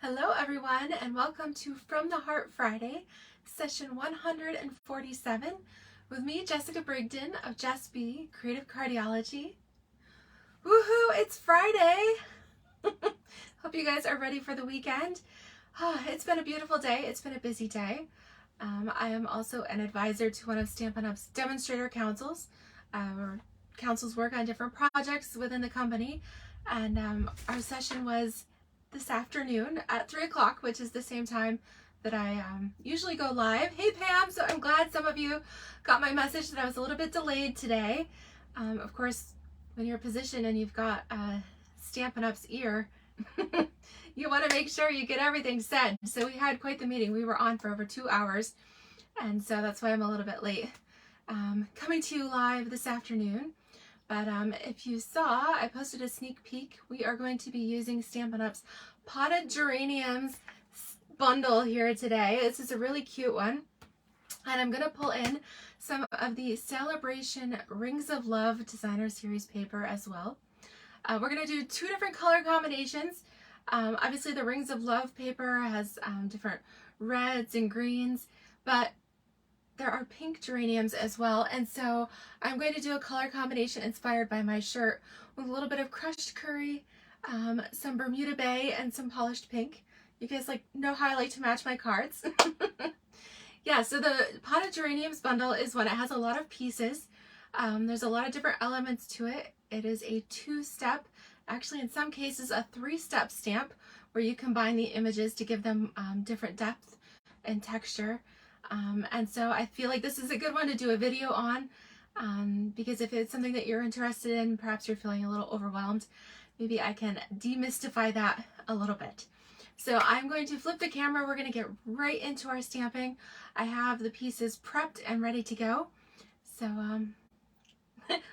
Hello everyone and welcome to From the Heart Friday, session 147 with me, Jessica Brigden of Jess B, Creative Cardiology. Woohoo, it's Friday! Hope you guys are ready for the weekend. It's been a beautiful day, it's been a busy day. I am also an advisor to one of Stampin' Up's demonstrator councils. Councils work on different projects within the company, and our session was this afternoon at 3 o'clock, which is the same time that I usually go live. Hey Pam, so I'm glad some of you got my message that I was a little bit delayed today. Of course, when you're positioned and you've got Stampin' Up's ear, you want to make sure you get everything said. So we had quite the meeting. We were on for over 2 hours, and so that's why I'm a little bit late coming to you live this afternoon. But if you saw, I posted a sneak peek. We are going to be using Stampin' Up's Potted Geraniums bundle here today. This is a really cute one. And I'm going to pull in some of the Celebration Rings of Love Designer Series paper as well. We're going to do 2 different color combinations. Obviously the Rings of Love paper has different reds and greens, but there are pink geraniums as well, and so I'm going to do a color combination inspired by my shirt with a little bit of crushed curry, some Bermuda Bay, and some polished pink. You guys know how I like to match my cards. Yeah, so the Potted Geraniums bundle is one. It has a lot of pieces. There's a lot of different elements to it. It is a 2-step, actually in some cases a 3-step stamp, where you combine the images to give them different depth and texture. And so I feel like this is a good one to do a video on, because if it's something that you're interested in, perhaps you're feeling a little overwhelmed, maybe I can demystify that a little bit. So I'm going to flip the camera. We're going to get right into our stamping. I have the pieces prepped and ready to go. So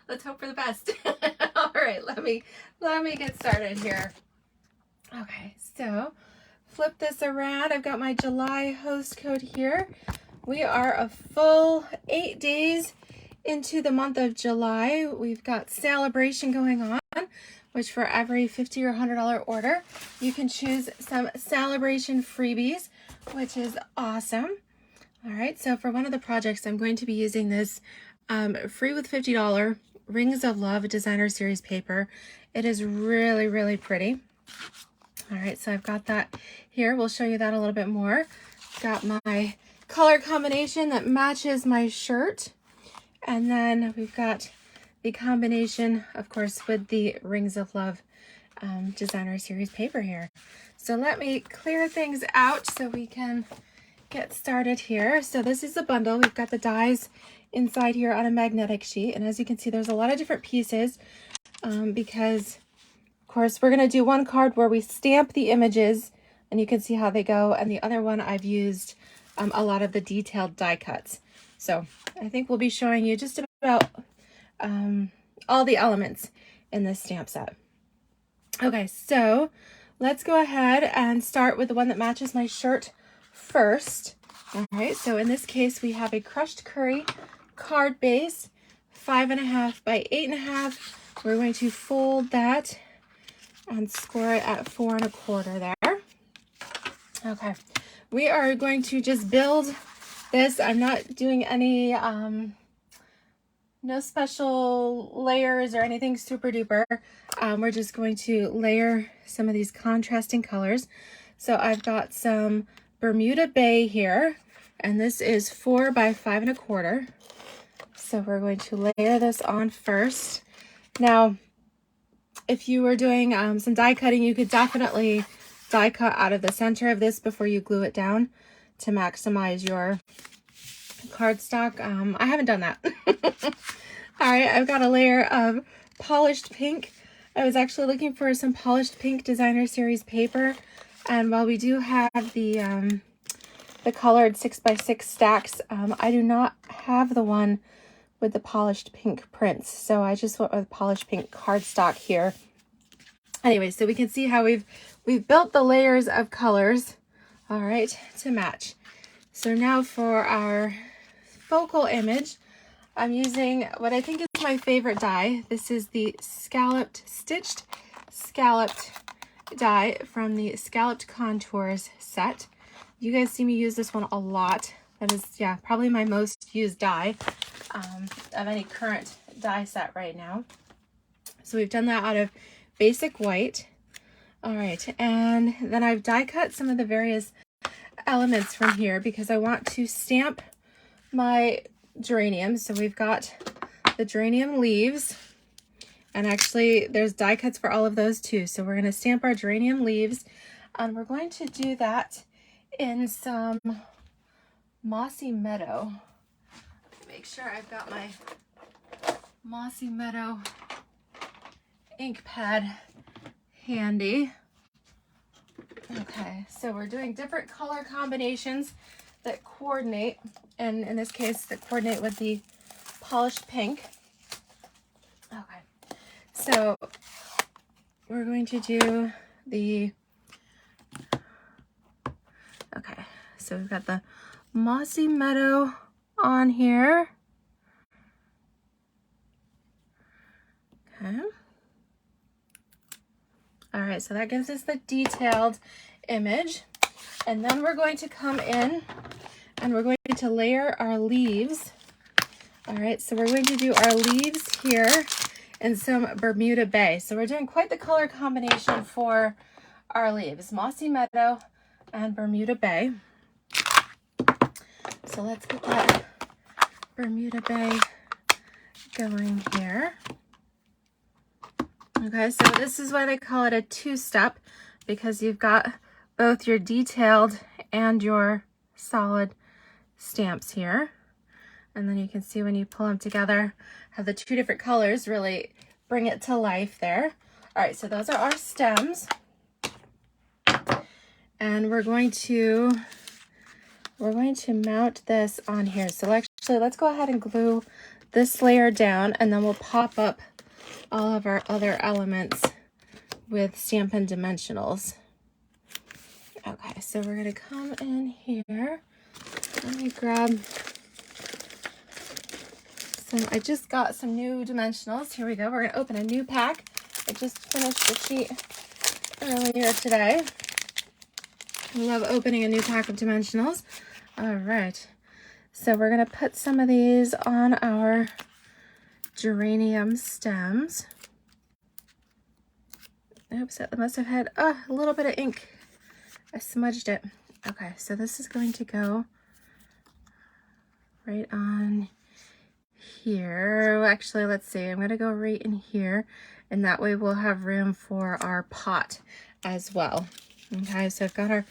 let's hope for the best. All right, let me get started here. Okay, so flip this around. I've got my July host code here. We are a full 8 days into the month of July. We've got Celebration going on, which for every $50 or $100 order, you can choose some Celebration freebies, which is awesome. All right, so for one of the projects, I'm going to be using this free with $50 Rings of Love Designer Series paper. It is really, really pretty. All right, so I've got that here. We'll show you that a little bit more. Got my color combination that matches my shirt. And then we've got the combination, of course, with the Rings of Love Designer Series paper here. So let me clear things out so we can get started here. So this is the bundle. We've got the dies inside here on a magnetic sheet. And as you can see, there's a lot of different pieces because, of course, we're going to do one card where we stamp the images and you can see how they go. And the other one I've used a lot of the detailed die cuts. So I think we'll be showing you just about all the elements in this stamp set. Okay, so let's go ahead and start with the one that matches my shirt first. All right, so in this case, we have a crushed curry card base, 5.5 by 8.5. We're going to fold that and score it at 4 1/4 there. Okay, we are going to just build this. I'm not doing any, no special layers or anything super duper. We're just going to layer some of these contrasting colors. So I've got some Bermuda Bay here, and this is 4 by 5 1/4. So we're going to layer this on first. Now, if you were doing some die cutting, you could definitely die cut out of the center of this before you glue it down to maximize your cardstock. I haven't done that. All right, I've got a layer of polished pink. I was actually looking for some polished pink Designer Series paper, and while we do have the colored 6x6 stacks, I do not have the one with the polished pink prints, so I just went with polished pink cardstock here. Anyway, so we can see how we've built the layers of colors, all right, to match. So now for our focal image, I'm using what I think is my favorite die. This is the Stitched Scalloped die from the Scalloped Contours set. You guys see me use this one a lot. That is, yeah, probably my most used die of any current die set right now. So we've done that out of basic white. All right, and then I've die cut some of the various elements from here because I want to stamp my geraniums. So we've got the geranium leaves, and actually there's die cuts for all of those too. So we're going to stamp our geranium leaves, and we're going to do that in some Mossy Meadow. Make sure I've got my Mossy Meadow ink pad handy. Okay, so we're doing different color combinations that coordinate, and in this case that coordinate with the polished pink. Okay, so we're going to do the, okay, so we've got the Mossy Meadow on here. Okay. All right, so that gives us the detailed image. And then we're going to come in and we're going to layer our leaves. All right, so we're going to do our leaves here in some Bermuda Bay. So we're doing quite the color combination for our leaves, Mossy Meadow and Bermuda Bay. So let's get that Bermuda Bay going here. Okay, so this is why they call it a two-step, because you've got both your detailed and your solid stamps here. And then you can see when you pull them together, how the two different colors really bring it to life there. All right, so those are our stems. And we're going to mount this on here. So actually, let's go ahead and glue this layer down, and then we'll pop up all of our other elements with Stampin' Dimensionals. Okay, so we're gonna come in here. Let me grab some, I just got some new dimensionals. Here we go, we're gonna open a new pack. I just finished the sheet earlier today. I love opening a new pack of dimensionals. All right, so we're gonna put some of these on our geranium stems. Oops, that must have had a little bit of ink. I smudged it. Okay, so this is going to go right on here. Actually, let's see. I'm going to go right in here, and that way we'll have room for our pot as well. Okay, so I've got our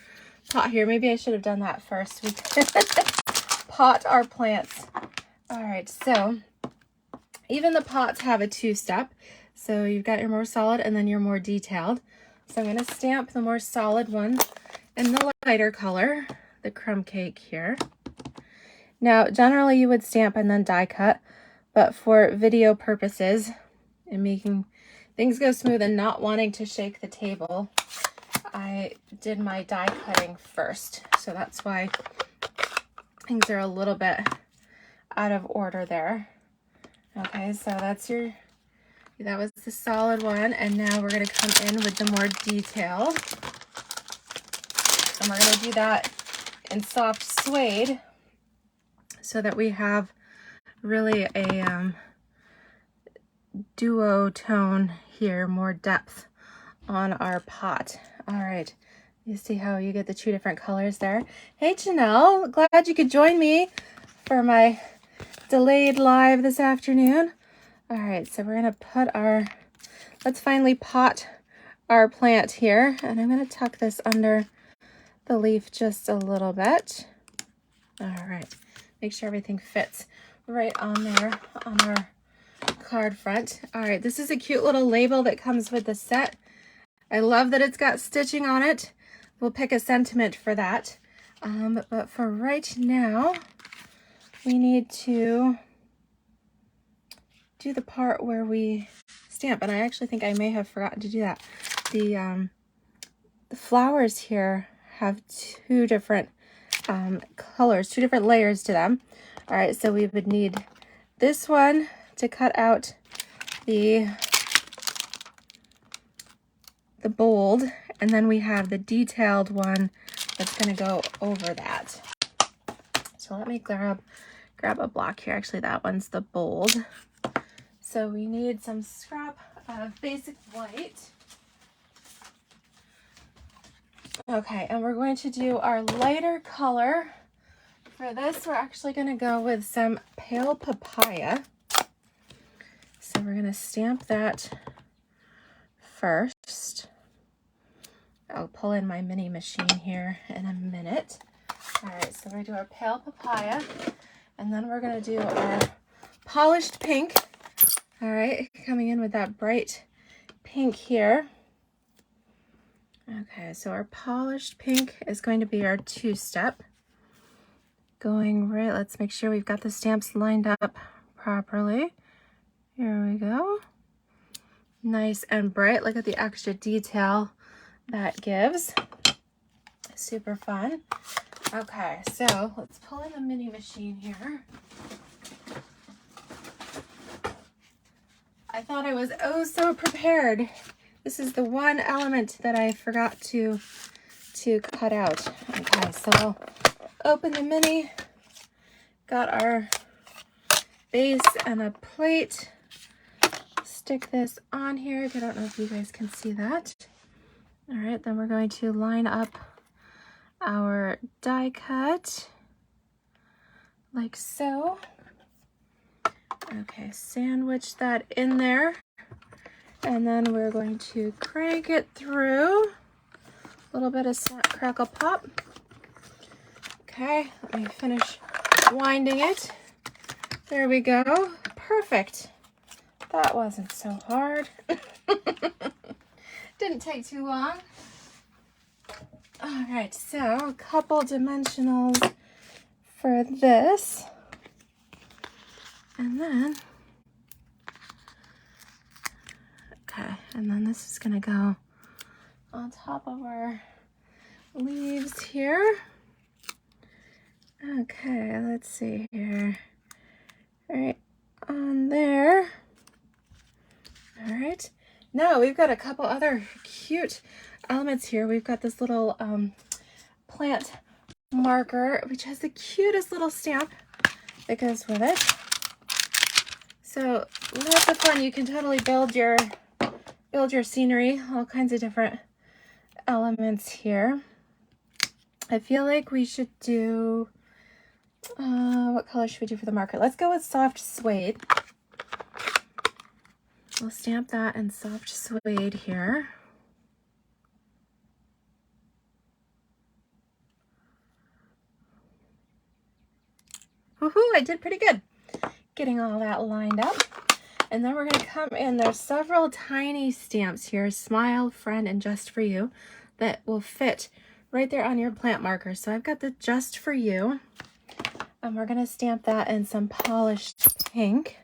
pot here. Maybe I should have done that first. We pot our plants. All right, so even the pots have a two-step. So you've got your more solid and then your more detailed. So I'm going to stamp the more solid one in the lighter color, the crumb cake here. Now, generally you would stamp and then die cut, but for video purposes and making things go smooth and not wanting to shake the table, I did my die cutting first. So that's why things are a little bit out of order there. Okay, so that's your, that was the solid one, and now we're going to come in with the more detailed. And we're going to do that in soft suede so that we have really a duo tone here, more depth on our pot. All right, you see how you get the two different colors there? Hey Janelle, glad you could join me for my delayed live this afternoon. All right, so we're gonna put our, let's finally pot our plant here, and I'm gonna tuck this under the leaf just a little bit. All right, make sure everything fits right on there on our card front. All right, this is a cute little label that comes with the set. I love that it's got stitching on it. We'll pick a sentiment for that. But for right now, we need to do the part where we stamp, and I actually think I may have forgotten to do that. The flowers here have two different colors, two different layers to them. All right, so we would need this one to cut out the bold, and then we have the detailed one that's going to go over that. So let me grab a block here. Actually, that one's the bold. So we need some scrap of basic white. Okay, and we're going to do our lighter color. For this, we're actually going to go with some pale papaya. So we're going to stamp that first. I'll pull in my mini machine here in a minute. All right, so we're going to do our pale papaya, and then we're going to do our polished pink. All right, coming in with that bright pink here. Okay, so our polished pink is going to be our two-step. Going right, let's make sure we've got the stamps lined up properly. Here we go. Nice and bright. Look at the extra detail that gives. Super fun. Okay, so let's pull in the mini machine here. I thought I was oh so prepared. This is the one element that I forgot to cut out. Okay, so we'll open the mini. Got our base and a plate. Stick this on here. I don't know if you guys can see that. All right, then we're going to line up our die cut like so. Okay, sandwich that in there, and then we're going to crank it through. A little bit of snap, crackle, pop. Okay, let me finish winding it. There we go. Perfect. That wasn't so hard. Didn't take too long. All right, so a couple dimensionals for this. And then, okay, and then this is gonna go on top of our leaves here. Okay, let's see here. Right on there. All right, now we've got a couple other cute elements here. We've got this little plant marker, which has the cutest little stamp that goes with it. So lots of fun. You can totally build your scenery, all kinds of different elements here. I feel like we should do, what color should we do for the marker? Let's go with soft suede. We'll stamp that in soft suede here. Woohoo, I did pretty good getting all that lined up. And then we're going to come in. There's several tiny stamps here, Smile, Friend, and Just For You, that will fit right there on your plant marker. So I've got the Just For You, and we're going to stamp that in some polished pink.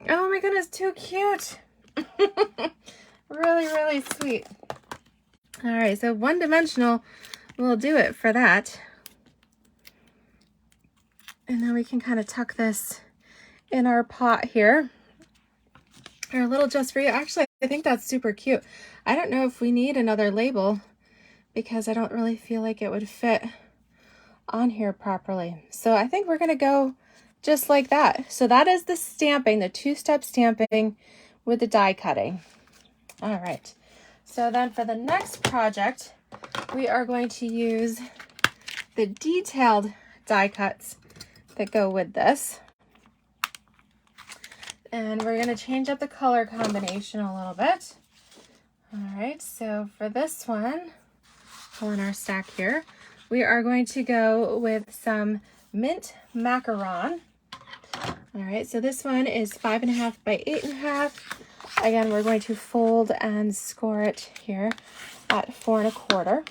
Oh my goodness, too cute. Really, really sweet. All right, so one dimensional will do it for that. And then we can kind of tuck this in our pot here. Our little Just For You. Actually, I think that's super cute. I don't know if we need another label because I don't really feel like it would fit on here properly. So I think we're going to go just like that. So that is the stamping, the two-step stamping with the die cutting. All right. So then for the next project, we are going to use the detailed die cuts that go with this. And we're going to change up the color combination a little bit. All right, so for this one, pull in our stack here, we are going to go with some mint macaron. All right, so this one is 5.5 by 8.5. Again, we're going to fold and score it here at 4.25.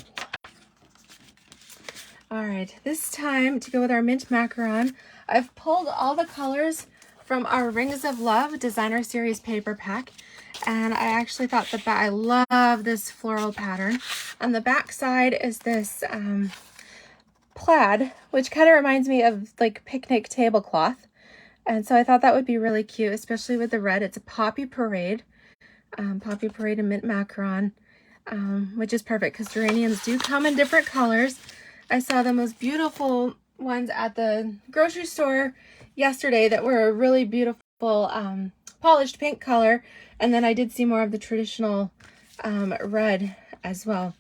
All right, this time to go with our mint macaron, I've pulled all the colors from our Rings of Love Designer Series paper pack, and I actually thought that I love this floral pattern. On the back side is this plaid, which kind of reminds me of like picnic tablecloth. And so I thought that would be really cute, especially with the red. It's a Poppy Parade and Mint Macaron, which is perfect because geraniums do come in different colors. I saw the most beautiful ones at the grocery store yesterday that were a really beautiful polished pink color, and then I did see more of the traditional red as well.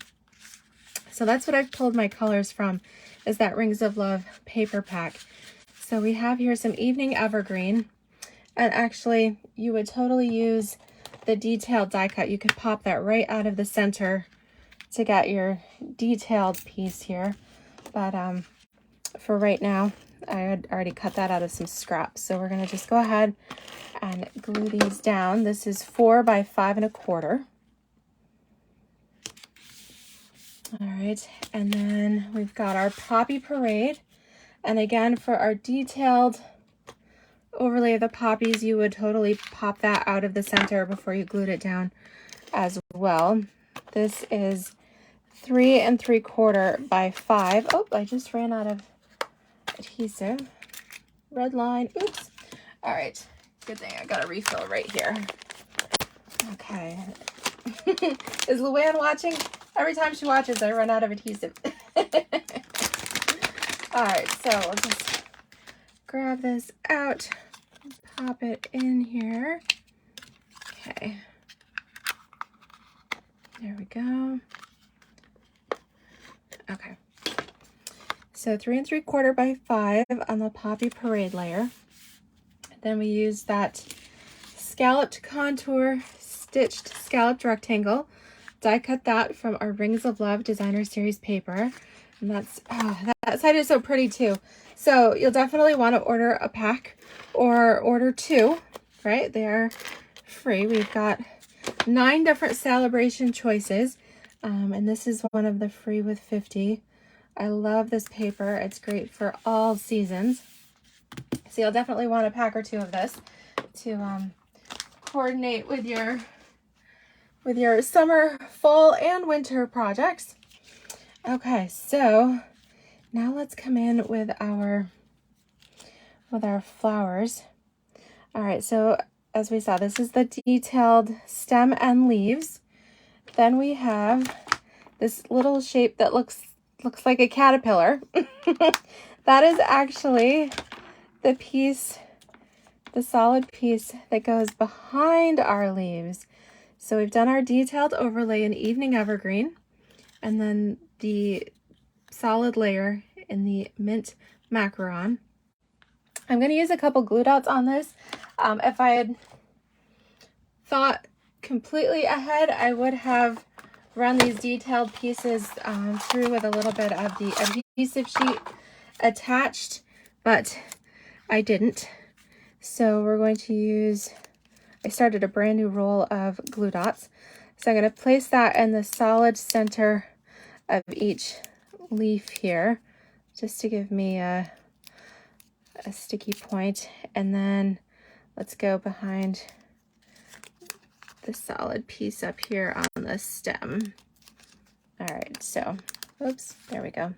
So that's what I've pulled my colors from, is that Rings of Love paper pack. So we have here some Evening Evergreen, and actually you would totally use the detailed die cut. You could pop that right out of the center to get your detailed piece here. But for right now, I had already cut that out of some scraps. So we're gonna just go ahead and glue these down. This is 4 by 5 1/4. All right, and then we've got our Poppy Parade. And again, for our detailed overlay of the poppies, you would totally pop that out of the center before you glued it down as well. This is 3 3/4 by 5. Oh, I just ran out of adhesive. Red line, oops. All right, good thing I got a refill right here. Okay. Is Luann watching? Every time she watches, I run out of adhesive. All right, so we'll just grab this out, pop it in here. Okay. There we go. Okay. So 3 3/4 by 5 on the Poppy Parade layer. Then we use that scalloped contour stitched scalloped rectangle. Die cut that from our Rings of Love Designer Series paper. And that's, that side is so pretty too. So you'll definitely want to order a pack or order 2, right? They are free. We've got 9 different celebration choices. And this is one of the free with 50. I love this paper. It's great for all seasons. So you'll definitely want a pack or 2 of this to coordinate with your summer, fall, and winter projects. Okay, so now let's come in with our flowers. All right, so as we saw, this is the detailed stem and leaves. Then we have this little shape that looks like a caterpillar. That is actually the piece, the solid piece that goes behind our leaves. So we've done our detailed overlay in Evening Evergreen, and then the solid layer in the Mint Macaron. I'm going to use a couple glue dots on this. If I had thought completely ahead, I would have run these detailed pieces through with a little bit of the adhesive sheet attached, but I didn't. So we're going to use, I started a brand new roll of glue dots. So I'm going to place that in the solid center of each leaf here, just to give me a sticky point. And then let's go behind the solid piece up here on the stem. All right, so, oops, there we go.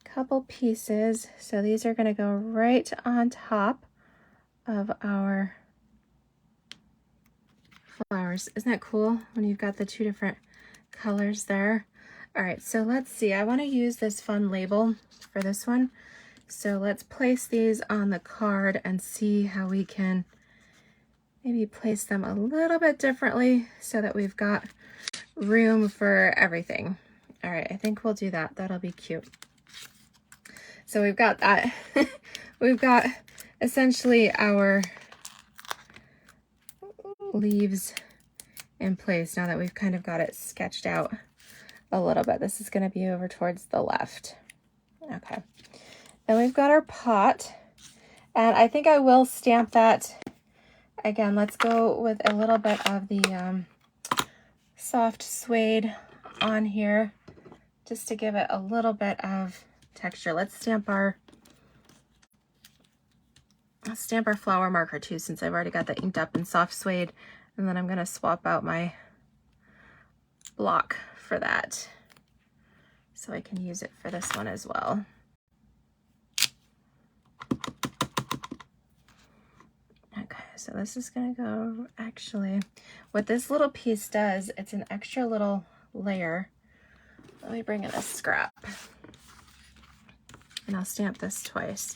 Couple pieces. So these are going to go right on top of our flowers. Isn't that cool when you've got the 2 different colors there? All right, so let's see. I want to use this fun label for this one. So let's place these on the card and see how we can maybe place them a little bit differently so that we've got room for everything. All right, I think we'll do that. That'll be cute. So we've got that. We've got essentially our leaves in place now that we've kind of got it sketched out a little bit. This is going to be over towards the left. Okay. Then we've got our pot, and I think I will stamp that. Again, let's go with a little bit of the soft suede on here just to give it a little bit of texture. Let's stamp our flower marker too, since I've already got that inked up in soft suede, and then I'm going to swap out my block for that so I can use it for this one as well. so this is gonna go, actually, what this little piece does, it's an extra little layer. Let me bring in a scrap. And I'll stamp this twice.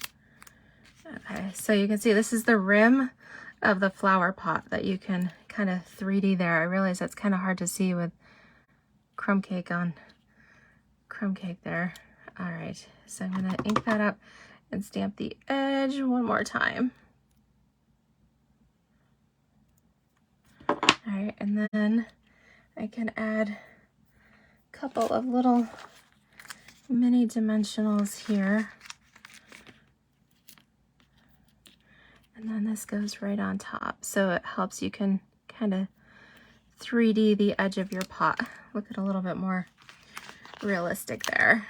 Okay, so you can see this is the rim of the flower pot that you can kind of 3D there. I realize that's kind of hard to see with crumb cake there. All right, so I'm gonna ink that up and stamp the edge one more time. All right, and then I can add a couple of little mini dimensionals here. And then this goes right on top. So it helps, you can kind of 3D the edge of your pot. Look at a little bit more realistic there.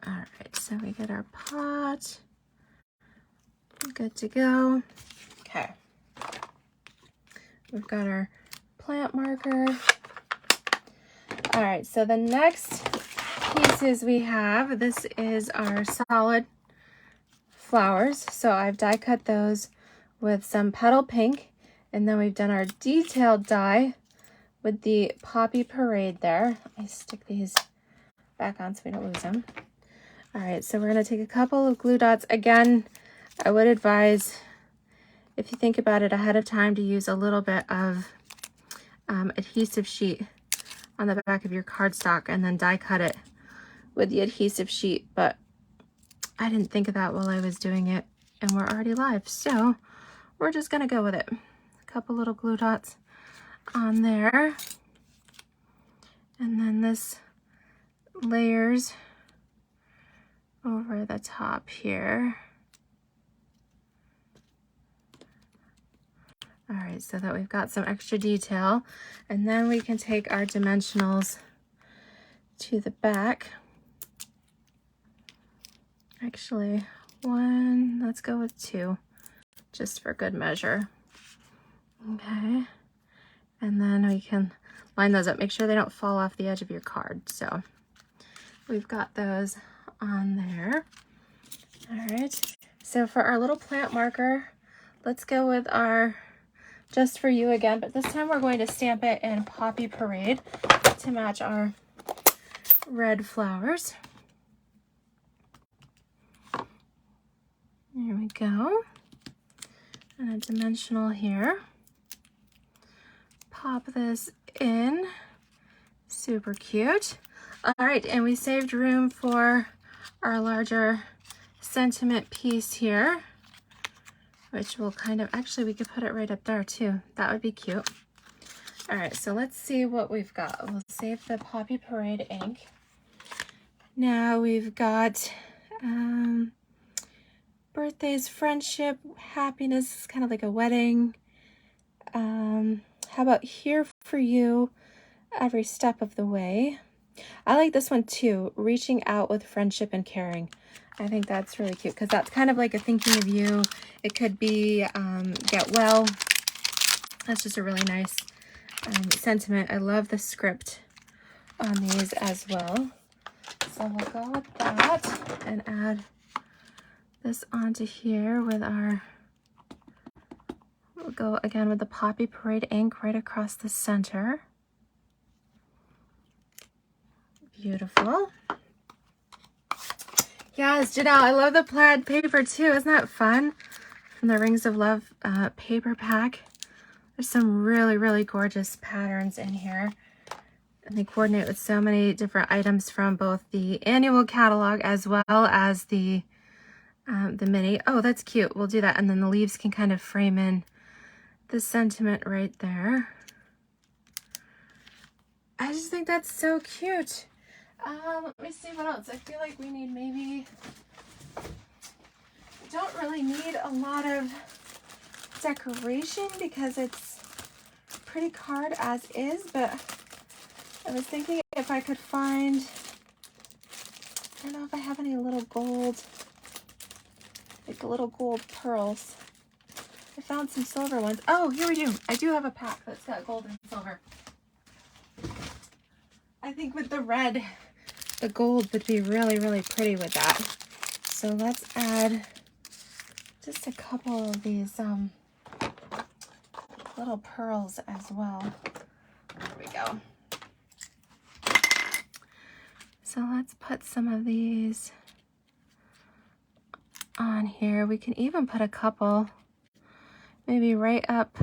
All right, so we get our pot. Good to go. Okay. We've got our plant marker. All right, so the next pieces we have, this is our solid flowers. So I've die cut those with some petal pink, and then we've done our detailed die with the poppy parade there. I stick these back on so we don't lose them. All right, so we're gonna take a couple of glue dots. Again, I would advise, if you think about it ahead of time, to use a little bit of adhesive sheet on the back of your cardstock and then die cut it with the adhesive sheet, but I didn't think of that while I was doing it, and we're already live, so we're just gonna go with it. A couple little glue dots on there, and then this layers over the top here. All right, so that we've got some extra detail, and then we can take our dimensionals to the back. Actually, one, let's go with two, just for good measure. Okay, and then we can line those up. Make sure they don't fall off the edge of your card. So we've got those on there. All right, so for our little plant marker, let's go with our Just For You again, but this time we're going to stamp it in Poppy Parade to match our red flowers. There we go. And a dimensional here. Pop this in. Super cute. All right, and we saved room for our larger sentiment piece here, which will kind of, actually we could put it right up there too. That would be cute. All right, so let's see what we've got. We'll save the Poppy Parade ink. Now we've got birthdays, friendship, happiness, is kind of like a wedding. How about Here For You, Every Step of the Way. I like this one too, Reaching Out with Friendship and Caring. I think that's really cute because that's kind of like a thinking of you. It could be get well. That's just a really nice sentiment. I love the script on these as well. So we'll go with that and add this onto here with our, we'll go again with the Poppy Parade ink right across the center. Beautiful. Yes, Janelle, I love the plaid paper too. Isn't that fun? From the Rings of Love paper pack. There's some really, really gorgeous patterns in here. And they coordinate with so many different items from both the annual catalog as well as the mini. Oh, that's cute. We'll do that. And then the leaves can kind of frame in the sentiment right there. I just think that's so cute. Let me see what else. I feel like we need maybe, we don't really need a lot of decoration because it's a pretty card as is, but I was thinking if I could find, I don't know if I have any little gold, like little gold pearls. I found some silver ones. Oh, here we do. I do have a pack that's got gold and silver. I think with the red, the gold would be really, really pretty with that. So let's add just a couple of these little pearls as well. There we go. So let's put some of these on here. We can even put a couple maybe right up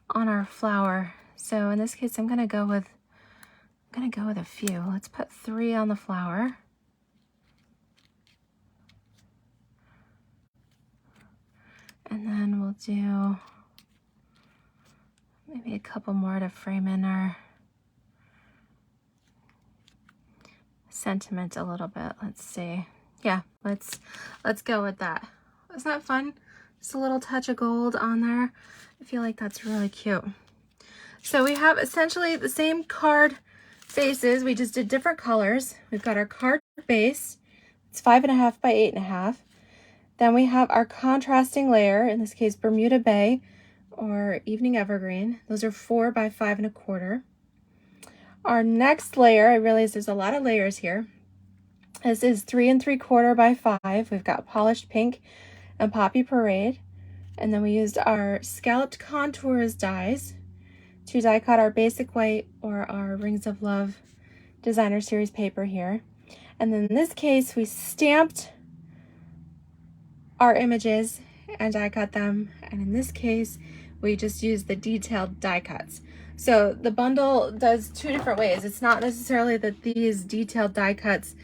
on our flower. So in this case, I'm gonna go with a few. Let's put 3 on the flower. And then we'll do maybe a couple more to frame in our sentiment a little bit. Let's see. Yeah, let's go with that. Isn't that fun? Just a little touch of gold on there. I feel like that's really cute. So we have essentially the same card bases. We just did different colors. We've got our card base. It's 5.5 by 8.5. Then we have our contrasting layer, in this case Bermuda Bay or Evening Evergreen. Those are 4 by 5.25. Our next layer, I realize there's a lot of layers here. This is 3 3/4 by 5. We've got Polished Pink and Poppy Parade. And then we used our Scalloped Contours dies to die cut our Basic White or our Rings of Love Designer Series paper here. And then in this case, we stamped our images and die cut them. And in this case, we just used the detailed die cuts. So the bundle does 2 different ways. It's not necessarily that these detailed die cuts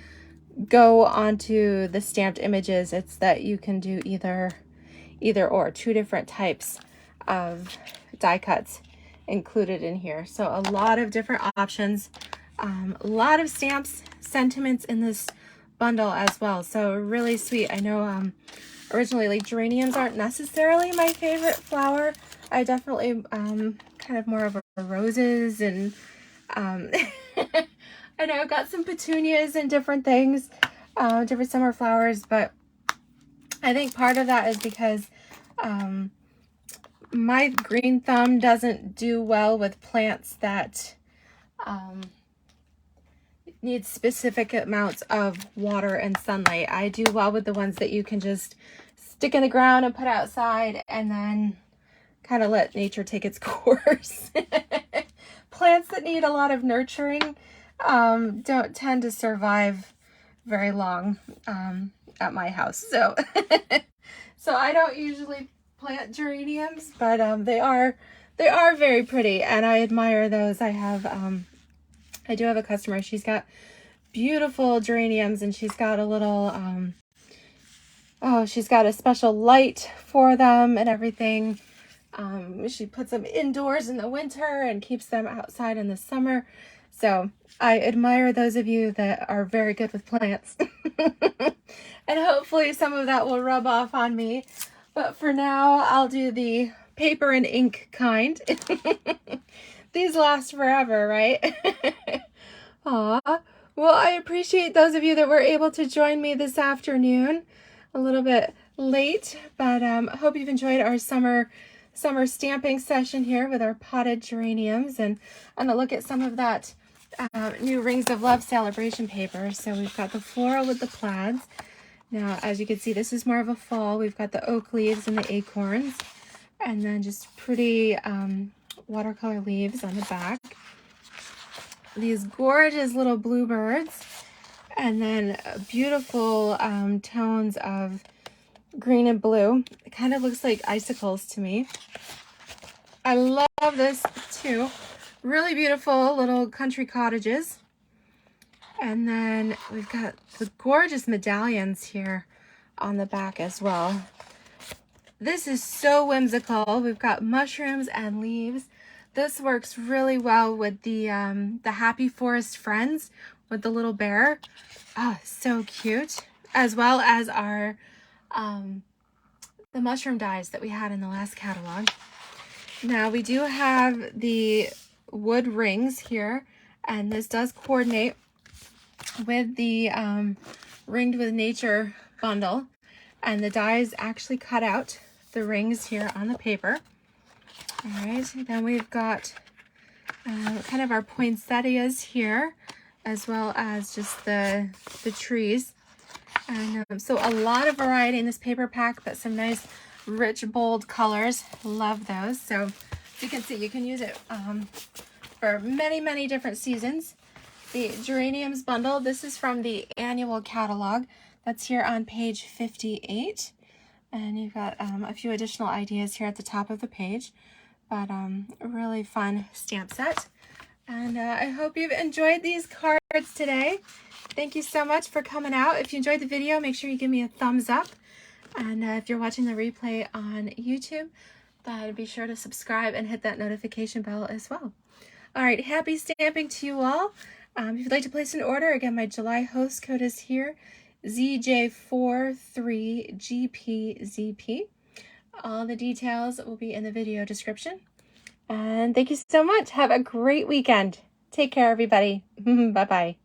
go onto the stamped images. It's that you can do either or, 2 different types of die cuts included in here. So a lot of different options, a lot of stamps, sentiments in this bundle as well. So really sweet. I know originally, like, geraniums aren't necessarily my favorite flower. I definitely kind of more of a roses, and I know I've got some petunias and different things, different summer flowers, but I think part of that is because my green thumb doesn't do well with plants that need specific amounts of water and sunlight. I do well with the ones that you can just stick in the ground and put outside and then kind of let nature take its course. Plants that need a lot of nurturing don't tend to survive very long at my house. So so I don't usually plant geraniums, but they are very pretty and I admire those. I do have a customer. She's got beautiful geraniums and she's got a little she's got a special light for them and everything. She puts them indoors in the winter and keeps them outside in the summer. So I admire those of you that are very good with plants. And hopefully some of that will rub off on me. But for now, I'll do the paper and ink kind. These last forever, right? Aw. Well, I appreciate those of you that were able to join me this afternoon. A little bit late, but I hope you've enjoyed our summer stamping session here with our potted geraniums, and I'm gonna look at some of that new Rings of Love celebration paper. So we've got the floral with the plaids. Now, as you can see, this is more of a fall. We've got the oak leaves and the acorns, and then just pretty watercolor leaves on the back. These gorgeous little bluebirds, and then beautiful tones of green and blue. It kind of looks like icicles to me. I love this too. Really beautiful little country cottages. And then we've got the gorgeous medallions here on the back as well. This is so whimsical. We've got mushrooms and leaves. This works really well with the Happy Forest Friends with the little bear. Oh, so cute. As well as our the mushroom dies that we had in the last catalog. Now we do have the wood rings here, and this does coordinate with the Ringed with Nature bundle, and the dies actually cut out the rings here on the paper. All right, then we've got kind of our poinsettias here, as well as just the trees. And so a lot of variety in this paper pack, but some nice, rich, bold colors. Love those. So you can see, you can use it for many, many different seasons. The Geraniums bundle, this is from the annual catalog. That's here on page 58. And you've got a few additional ideas here at the top of the page. But a really fun stamp set. And I hope you've enjoyed these cards today. Thank you so much for coming out. If you enjoyed the video, make sure you give me a thumbs up. And if you're watching the replay on YouTube, then be sure to subscribe and hit that notification bell as well. All right, happy stamping to you all. If you'd like to place an order, again, my July host code is here, ZJ43GPZP. All the details will be in the video description. And thank you so much. Have a great weekend. Take care, everybody. Bye-bye.